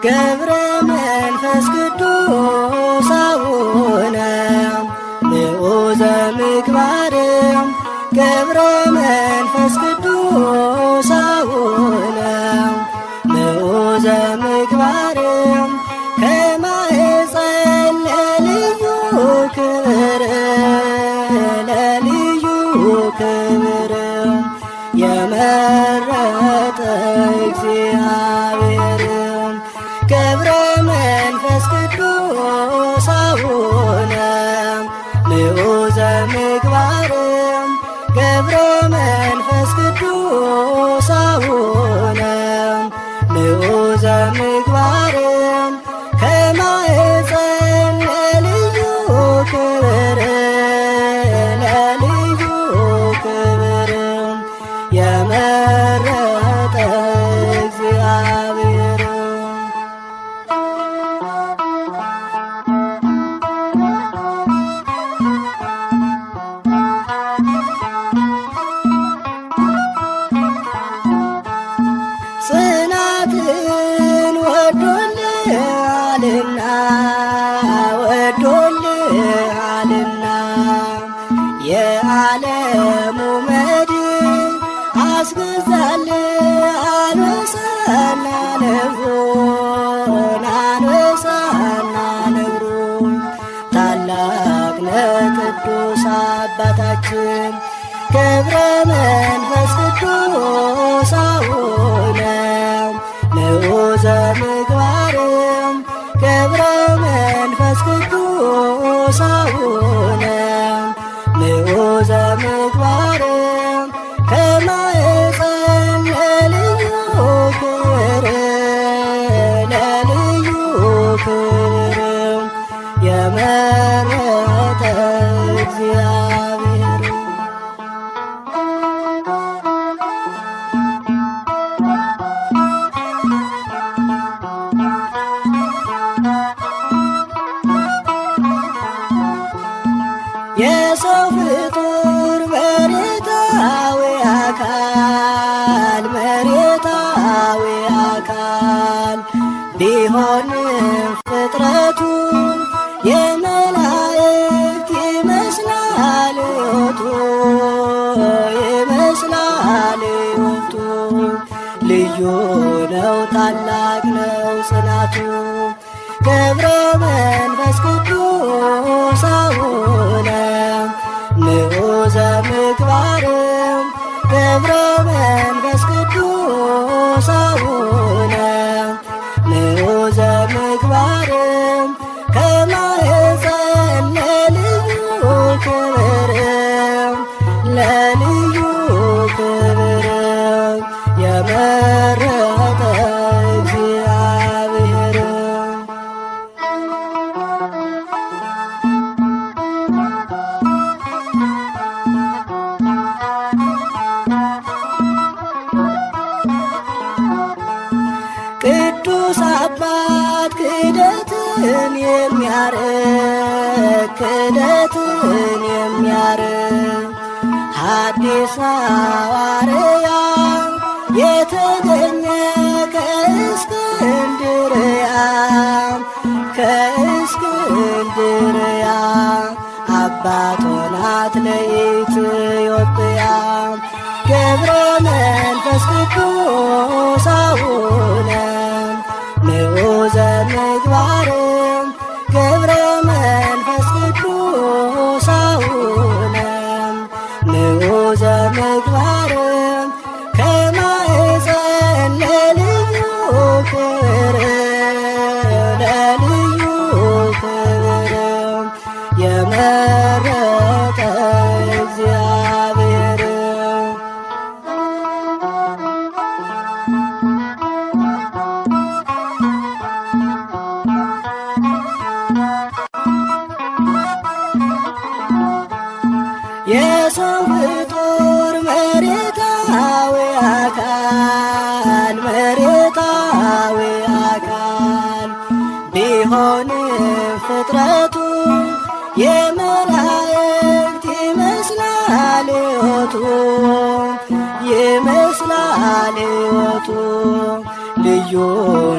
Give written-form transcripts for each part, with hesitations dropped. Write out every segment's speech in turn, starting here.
ገብረ መንፈስ ቅዱስ አቡነ ንዑዘ ምግባር ገብረ መንፈስ ቅዱስ አቡነ ንዑዘ ምግባር ከማኅፀን ለልዩ ወልደሃልና የዓለሙ መድን አስገዛል አንበሳና ነብሩን አንበሳና ነብሩን ታላቅ ቅዱስ አባታችን ገብረ መንፈስ ቅዱስ አቡነ ንዑዘ ምግባርም ገብረ መንፈስ ቅዱስ አቡነ ንዑዘ ምግባርም ከማኅፀን ለልዩ ክብር ለልዩ ክብር የመረጠ እግዚአብሔር የሰው ፍጡር መሬታዊ አካል ቢሆንም ፍጥረቱ የመላእክት ይመስላል ሕይወቱ ልዩ ነው ታላቅ ነው ጽናቱ ገብረ መንፈስ ቅዱስ አቡነ ንዑዘ ምግባርም ገብረ መንፈስ ቅዱስ አቡነ ንዑዘ ምግባርም ከማኅፀን ለልዩ ክብር ለልዩ ክብር የመረጠ እግዚአብሔር ቅዱስ አባት ክህደትን የሚያርቅ ሐዲስ ሐዋርያ የተገኘ ከእስክንድርያ አባት ሆናት ለኢትዮጵያ ገብረ መንፈስ ቅዱስ አቡነ ንዑዘ ምግባርም ገብረ መንፈስ ቅዱስ አቡነ ንዑዘ ምግባርም ከማኅፀን ለልዩ ክብር ለልዩ ክብር የመረጠ እግዚአብሔር የሰው ፍጡር መሬታዊ አካል ቢሆንም ፍጥረቱ የመላእክት ይመስላል ሕይወቱ ልዩ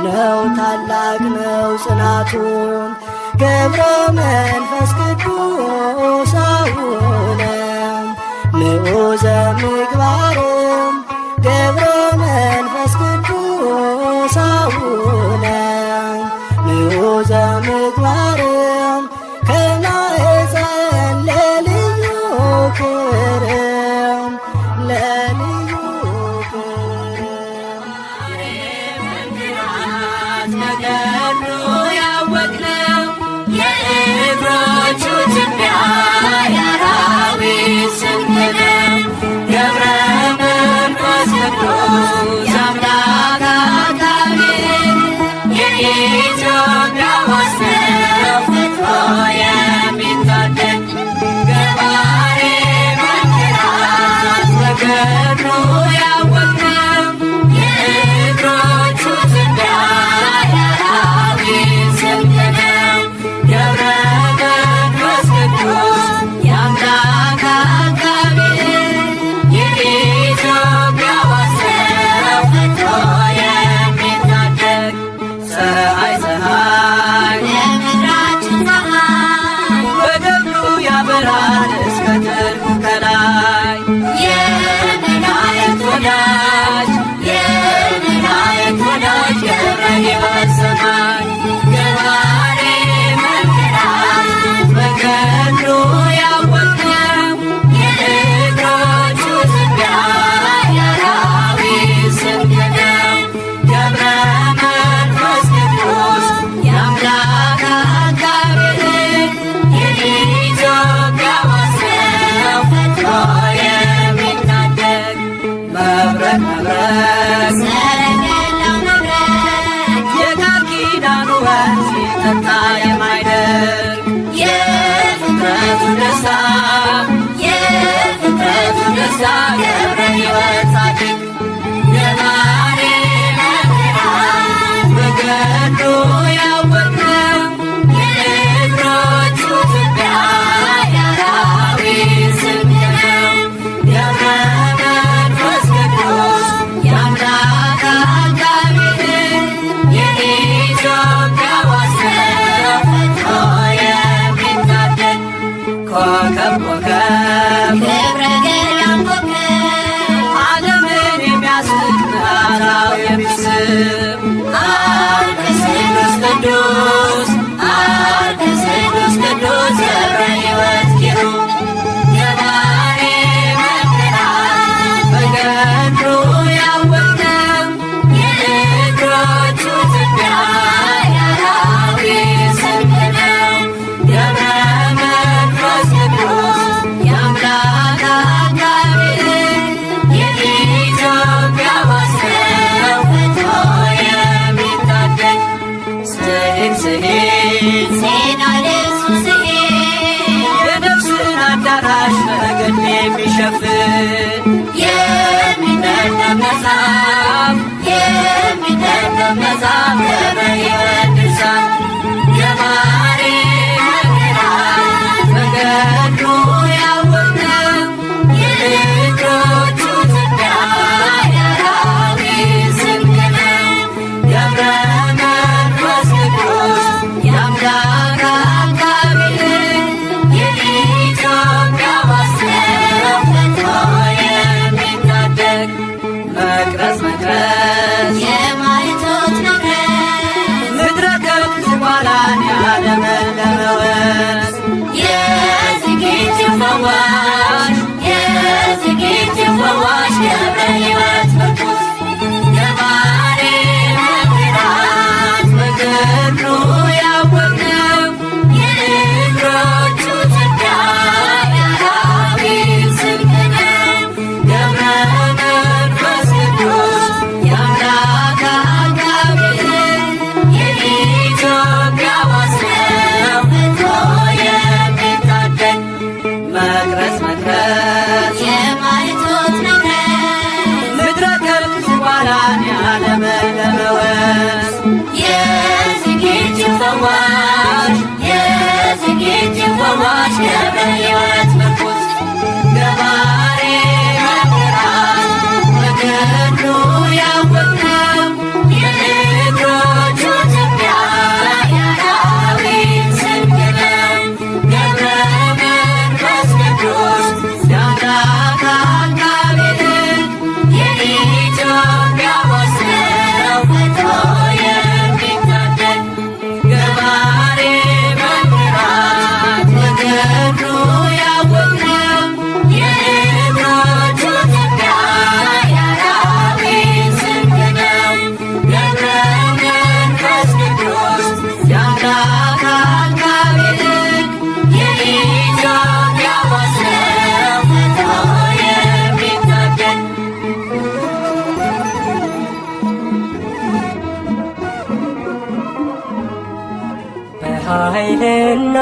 ነው ታላቅ ነው ጽናቱ ገብረ መንፈስ ቅዱስ አቡነ ንዑዘ ምግባርም ገብረ መንፈስ ቅዱስ አቡነ ንዑዘ ምግባርም ከማኅፀን ለልዩ ክብር ለልዩ ክብር ነገሩ ያወቅነው የእግሮቹ ትቢያ የአራዊት ስንቅ ነው ገብረ መንፈስ ቅዱስ አምላክ አካል የኢትዮጵያ ወሰን ፈጥሮ የሚታደግ ገባሬ መንክራት ነገሩ ያወቅነው የእግሮቹ ትቢያ የአራዊት ስንቅ ነው ገብረ መንፈስ ቅዱስ መጽሐፍ በሕይወት ድርሳን የባሕሪ መንገራት በገድሉ ያወቅነው የእግሮቹ ትቢያ የአራዊት ስንቅ ነው። ገብረ መንፈስ ቅዱስ የአምላክ አቃቤ የኢትዮጵያ ዋስነው ፈጥኖ የሚታደግ መቅረዝ መቅረዝ የማይቶት መቅረዝ ምድረ ከብት ዝቋላን ያለመለመ ወንዝ የዝጌት ፈዋሽ የዝጌት ፈዋሽ ገብረ ሕይወት ምርኩዝ የባሕሪ መንገራት በገድሉ ያወቅነው የእግሮቹ ትቢያ የአራዊት ስንቅ ነው። ገብረ መንፈስ ቅዱስ የአምላክ አቃቤ የኢትዮጵያ ዋስነው ፈጥኖ የሚታደግ መቅረዝ መቅረዝ የማይቶት መቅረዝ ምድረ ከብት ዝቋላን ያለመለመ ወንዝ የዝጌት ፈዋሽ የዝጌት ፈዋሽ ገብረ ሕይወት ምርኩዝ የባሕሪ መንገራት በገድሉ ያወቅነው የእግሮቹ ትቢያ የአራዊት ስንቅ ነው። ገብረ መንፈስ ቅዱስ የአምላክ አቃቤ የኢትዮጵያ ዋስነው ፈጥኖ የሚታደግ የባሕሪ መንገራት በገድሉ ያወቅነው የእግሮቹ ትቢያ የአራዊት ስንቅ ነው። ገብረ መንፈስ ቅዱስ የአምላክ አቃቤ የኢትዮጵያ ዋስነው ፈጥኖ የሚታደግ በኃይልና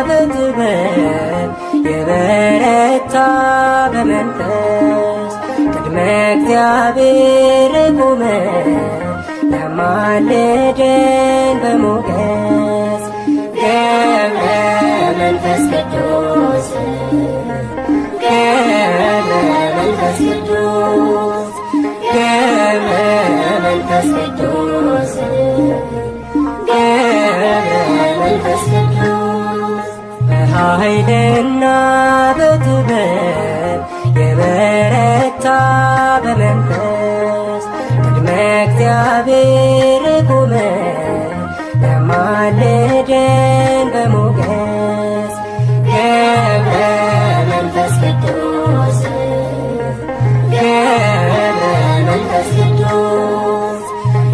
በጥበብ የበረታ በመንፈስ ቅድመ እግዚአብሔር ቆመ ያማልደን በሞገስ ገብረ መንፈስ ቅዱስ ገብረ መንፈስ ቅዱስ ገብረ መንፈስ ቅዱስ ገብረ መንፈስ ቅዱስ በኃይልና በጥበብ የበረታ በመንፈስ ቅድመ እግዚአብሔር ቆመ ያማልደን በሞገስ ገብረ መንፈስ ቅዱስ ገብረ መንፈስ ቅዱስ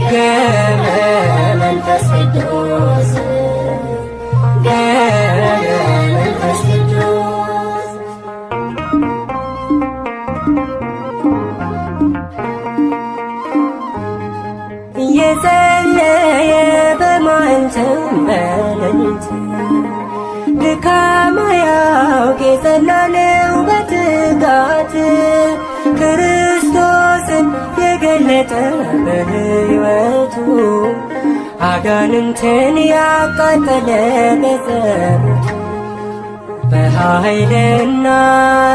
ገብረ መንፈስ ቅዱስ ገብረ መንፈስ ቅዱስ እየጸለየ በማዕንተው በሌሊት ድካም አያውቅ የጸና ነው በትጋት ክርስቶስን የገለጠ በሕይወቱ አጋንንትን ያቃጠለ በጸሎቱ በኃይልና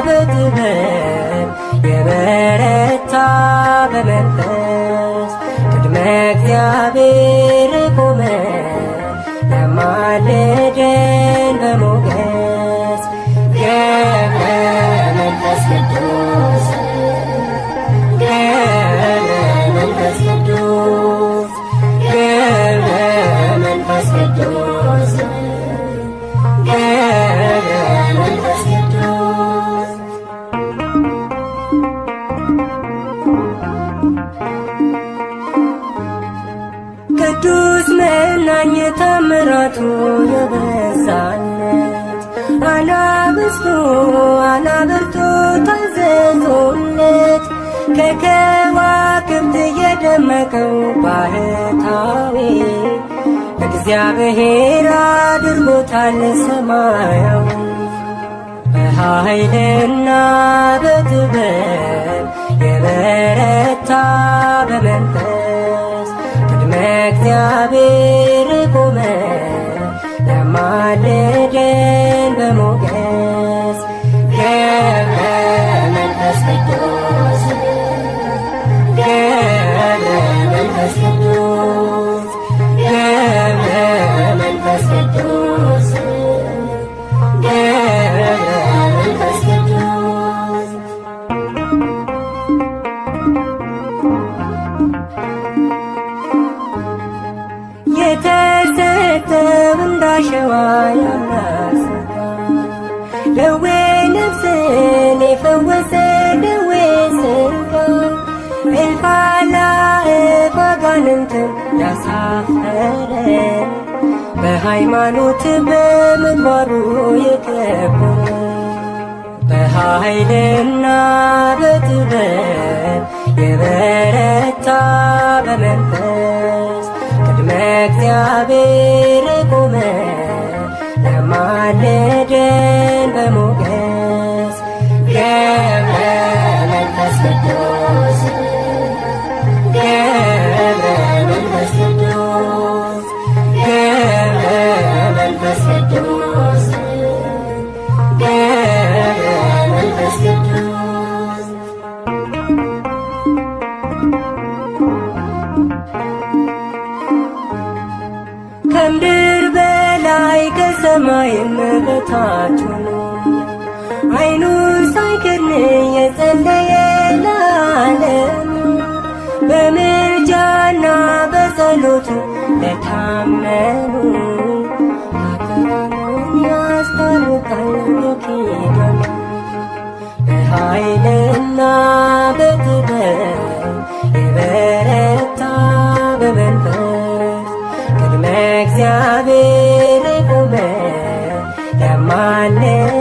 በጥበብ የበረታ በመንፈስ ቅድመ እግዚአብሔር ቆመ ያማልደን በሞገስ ገብረ መንፈስ ቅዱስ ገብረ መንፈስ ቅዱስ ገብረ መንፈስ ቅዱስ ገብረ መንፈስ ቅዱስ ቅዱስ መናኝ ታምራቱ የበዛለት አናብስቱ አናብርቱ ታዘዙለት ከከዋክብት የደመቀው ባህታዊ እግዚአብሔር አድርጎታል ሰማያዊ በኃይልና በጥበብ የበረታ በመንፈስ ቅድመ እግዚአብሔር ቆመ ያማልደን በሞገስ ገብረ መንፈስ ቅዱስ ገብረ መንፈስ ቅዱስ ገብረ መንፈስ ቅዱስ ገብረ መንፈስ ቅዱስ የተሰጠው እንዳሸዋ ያላሰጋ ደዌ ነፍስን የፈወሰ ደዌ ሥጋ እልፍ አእላፍ አጋንንትን ያሳፈረ በሃይማኖት በምግባሩ የከበረ በኃይልና በጥበብ የበረታ በመንፈስ ቅድመ እግዚአብሔር ቆመ ያማልደን በሞገስ ገብረ መንፈስ ቅዱስ ገብረ መንፈስ ቅዱስ ገብረ መንፈስ ቅዱስ ገብረ መንፈስ ቅዱስ ከምድር በላይ ከሰማይም በታች ሆኖ ዓይኑን ሳይከድን የጸለየ ለዓለም በምልጃና በጸሎቱ ለታመኑ ኃጥአንን ያስታርቃል በኪዳኑ በኃይልና በጥበብ የበረታ በመንፈስ ቅድመ እግዚአብሔር ቆመ ያማልደን